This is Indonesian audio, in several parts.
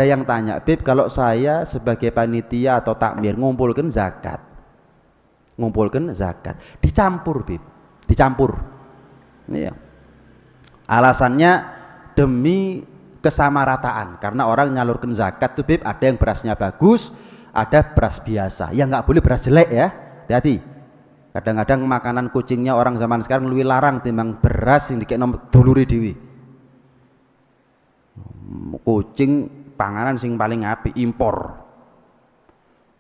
Ada yang tanya, Bib, kalau saya sebagai panitia atau takmir ngumpulkan zakat, dicampur, Bib, dicampur. Iya. Alasannya demi kesamarataan, karena orang nyalurkan zakat tuh, Bib, ada yang berasnya bagus, ada beras biasa. Ya nggak boleh beras jelek ya, hati-hati. Kadang-kadang makanan kucingnya orang zaman sekarang lebih larang timbang beras yang dikekno dulure dhewe. Kucing panganan sing paling apik impor.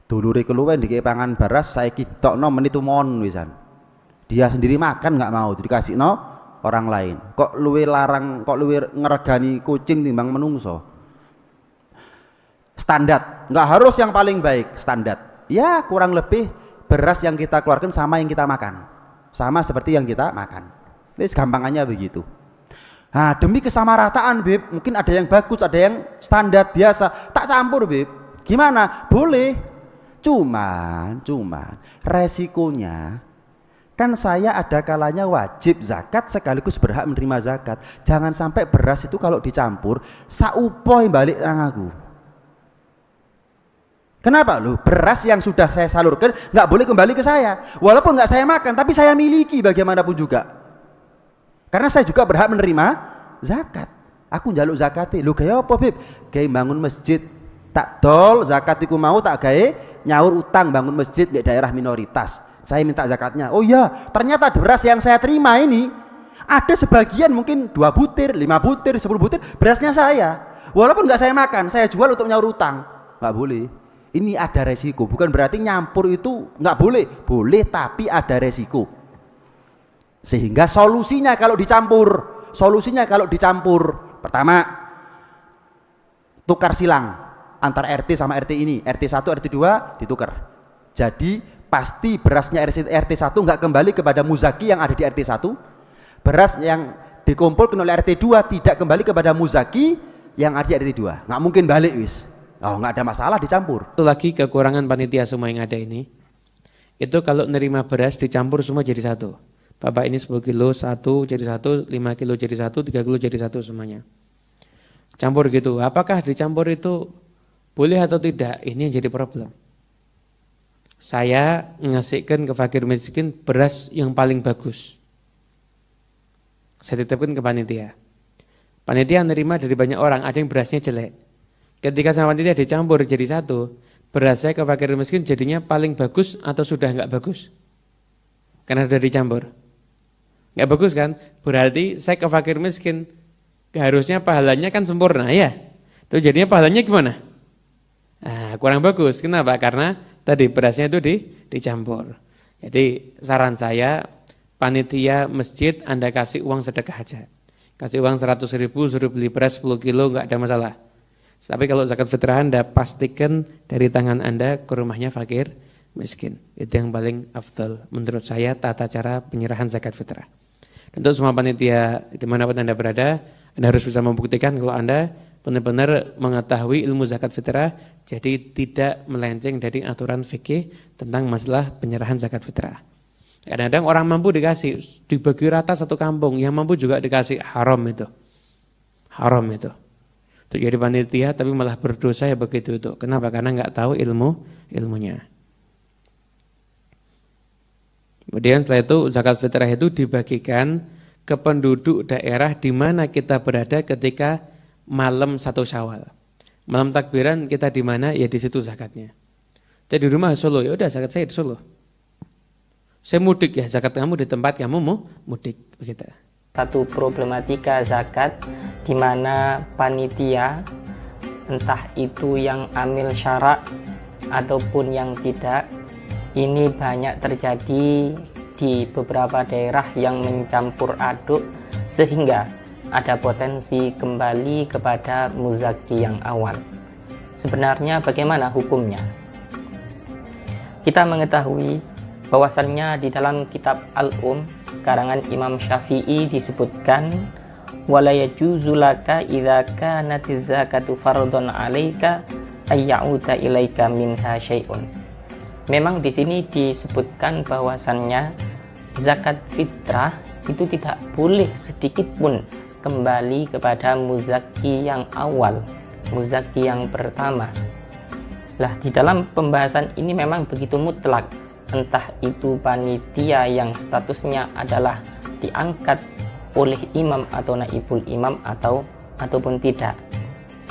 Dulure keluwen dikek pangan beras saiki tokno menit umon wisan. Dia sendiri makan nggak mau, dikasihno orang lain. Kok luwe larang, kok luwe ngeregani kucing timbang menungso. Standar, nggak harus yang paling baik, standar. Ya kurang lebih beras yang kita keluarkan sama yang kita makan, sama seperti yang kita makan. Ini gampangannya begitu. Nah, demi kesamarataan, Bib, mungkin ada yang bagus, ada yang standar biasa, tak campur, Bib. Gimana? Boleh. Cuman resikonya kan saya ada kalanya wajib zakat sekaligus berhak menerima zakat. Jangan sampai beras itu kalau dicampur saupoy balik nang aku. Kenapa? Loh, beras yang sudah saya salurkan nggak boleh kembali ke saya. Walaupun nggak saya makan, tapi saya miliki bagaimanapun juga. Karena saya juga berhak menerima zakat. Aku njaluk zakate. Loh gaya apa, Bib? Gaya bangun masjid. Tak dol zakatiku mau tak gaya nyaur utang bangun masjid di daerah minoritas. Saya minta zakatnya. Oh iya, ternyata beras yang saya terima ini ada sebagian mungkin 2 butir, 5 butir, 10 butir berasnya saya. Walaupun nggak saya makan, saya jual untuk nyaur utang. Nggak boleh. Ini ada resiko, bukan berarti nyampur itu nggak boleh, boleh tapi ada resiko. Sehingga solusinya kalau dicampur, pertama tukar silang antar RT sama RT ini, RT 1, RT 2 ditukar. Jadi pasti berasnya RT 1 nggak kembali kepada muzaki yang ada di RT 1, beras yang dikumpulkan oleh RT 2 tidak kembali kepada muzaki yang ada di RT 2, nggak mungkin balik wis. Oh, nggak ada masalah dicampur. Itu lagi kekurangan panitia semua yang ada ini. Itu kalau nerima beras dicampur semua jadi satu. Bapak ini 10 kilo satu jadi satu, 5 kilo jadi satu, 3 kilo jadi satu semuanya. Campur gitu. Apakah dicampur itu boleh atau tidak? Ini yang jadi problem. Saya ngasihkan ke fakir miskin beras yang paling bagus. Saya titipkan ke panitia. Panitia nerima dari banyak orang, ada yang berasnya jelek. Ketika sama panitia dicampur jadi satu, beras saya ke fakir miskin jadinya paling bagus atau sudah enggak bagus? Karena sudah dicampur. Enggak bagus kan? Berarti saya ke fakir miskin harusnya pahalanya kan sempurna ya. Itu jadinya pahalanya gimana? Nah, kurang bagus. Kenapa? Karena tadi berasnya itu dicampur. Jadi saran saya, panitia masjid Anda kasih uang sedekah aja. Kasih uang 100.000 suruh beli beras 10 kilo enggak ada masalah. Tapi kalau zakat fitrah Anda pastikan dari tangan Anda ke rumahnya fakir miskin. Itu yang paling afdal menurut saya tata cara penyerahan zakat fitrah. Untuk semua panitia dimanapun Anda berada, Anda harus bisa membuktikan kalau Anda benar-benar mengetahui ilmu zakat fitrah, jadi tidak melenceng dari aturan fikih tentang masalah penyerahan zakat fitrah. Kadang-kadang orang mampu dikasih, dibagi rata satu kampung, yang mampu juga dikasih, haram itu. Haram itu. Untuk jadi panitia tapi malah berdosa ya begitu itu. Kenapa? Karena nggak tahu ilmunya. Kemudian setelah itu zakat fitrah itu dibagikan ke penduduk daerah di mana kita berada ketika malam 1 Syawal. Malam takbiran kita di mana? Ya di situ zakatnya. Jadi di rumah Solo, ya udah zakat saya di Solo. Saya mudik ya, zakat kamu di tempat kamu mau mudik begitu. Satu problematika zakat di mana panitia entah itu yang amil syarak ataupun yang tidak, ini banyak terjadi di beberapa daerah yang mencampur aduk sehingga ada potensi kembali kepada muzaki yang awal. Sebenarnya bagaimana hukumnya? Kita mengetahui bahwasannya di dalam kitab Al-Um karangan Imam Syafi'i disebutkan wala yajuzu laka idza kanatiz zakatu fardhon 'alaika ayyauta ilaika minha syai'un. Memang di sini disebutkan bahwasannya zakat fitrah itu tidak boleh sedikit pun kembali kepada muzaki yang awal. muzaki yang pertama. Lah, di dalam pembahasan ini memang begitu mutlak, entah itu panitia yang statusnya adalah diangkat oleh imam atau naibul imam ataupun tidak.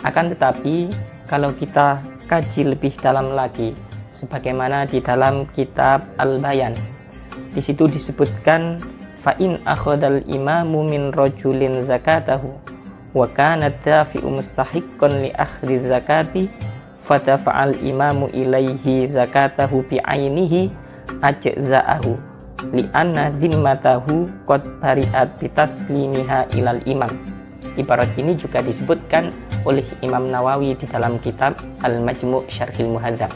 Akan tetapi kalau kita kaji lebih dalam lagi, sebagaimana di dalam kitab Al-Bayan, di situ disebutkan fa in akhadal imamu min rajulin zakatahu wa kana dafi'u mustahiqqan li akhdhi zakati fatafa'al imamu ilaihi zakatahu bi ainihi ajza'ahu li'anna dhimmatahu qad bari'at bitaslimiha ilal imam. Ibarat ini juga disebutkan oleh Imam Nawawi di dalam kitab Al-Majmu' Syarhil Muhadzab.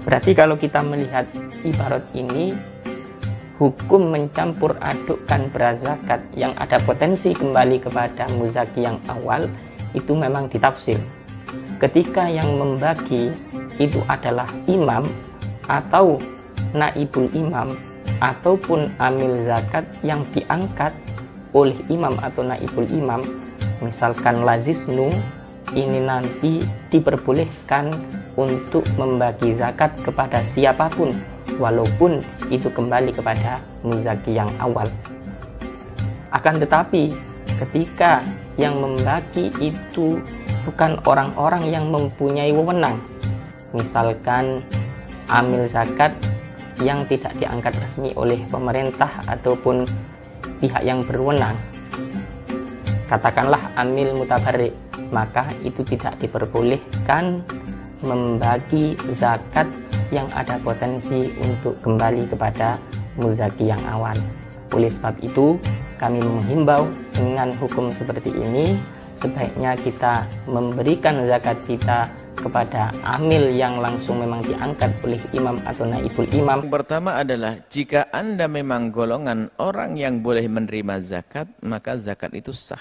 Berarti kalau kita melihat ibarat ini, hukum mencampur adukkan beras zakat yang ada potensi kembali kepada muzaki yang awal itu memang ditafsir. Ketika yang membagi itu adalah imam atau naibul imam ataupun amil zakat yang diangkat oleh imam atau naibul imam, misalkan lazisnu, ini nanti diperbolehkan untuk membagi zakat kepada siapapun walaupun itu kembali kepada muzaki yang awal. Akan tetapi ketika yang membagi itu bukan orang-orang yang mempunyai wewenang, misalkan amil zakat yang tidak diangkat resmi oleh pemerintah ataupun pihak yang berwenang, katakanlah amil mutabarrik, maka itu tidak diperbolehkan membagi zakat yang ada potensi untuk kembali kepada muzaki yang awal. Oleh sebab itu, kami menghimbau dengan hukum seperti ini, sebaiknya kita memberikan zakat kita kepada amil yang langsung memang diangkat oleh imam atau naibul imam. Yang pertama adalah jika Anda memang golongan orang yang boleh menerima zakat, maka zakat itu sah.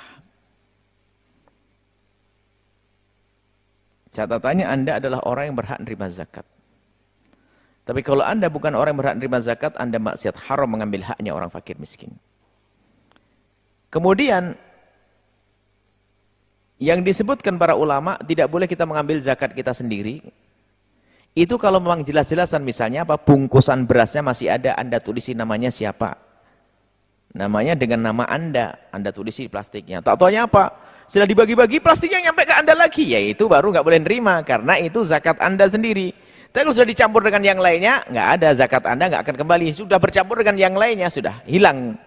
Catatannya Anda adalah orang yang berhak menerima zakat. Tapi kalau Anda bukan orang yang berhak menerima zakat, Anda maksiat haram mengambil haknya orang fakir miskin. Kemudian yang disebutkan para ulama, tidak boleh kita mengambil zakat kita sendiri. Itu kalau memang jelas-jelasan, misalnya apa, bungkusan berasnya masih ada, Anda tulisi namanya siapa. Namanya dengan nama Anda tulisi plastiknya. Tak taunya apa? Sudah dibagi-bagi, plastiknya nyampe ke Anda lagi. Ya itu baru nggak boleh nerima, karena itu zakat Anda sendiri. Tapi kalau sudah dicampur dengan yang lainnya, nggak ada, zakat Anda nggak akan kembali. Sudah bercampur dengan yang lainnya, sudah hilang.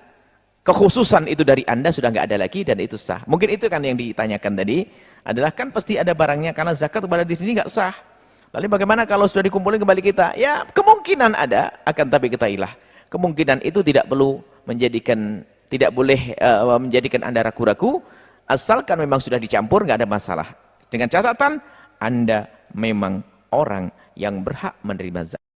Kekhususan itu dari Anda sudah nggak ada lagi dan itu sah. Mungkin itu kan yang ditanyakan tadi, adalah kan pasti ada barangnya karena zakat kepada di sini nggak sah. Lalu bagaimana kalau sudah dikumpulin kembali kita? Ya kemungkinan ada, akan tapi ketahuilah kemungkinan itu tidak perlu menjadikan, tidak boleh menjadikan Anda ragu-ragu, asalkan memang sudah dicampur nggak ada masalah. Dengan catatan Anda memang orang yang berhak menerima zakat.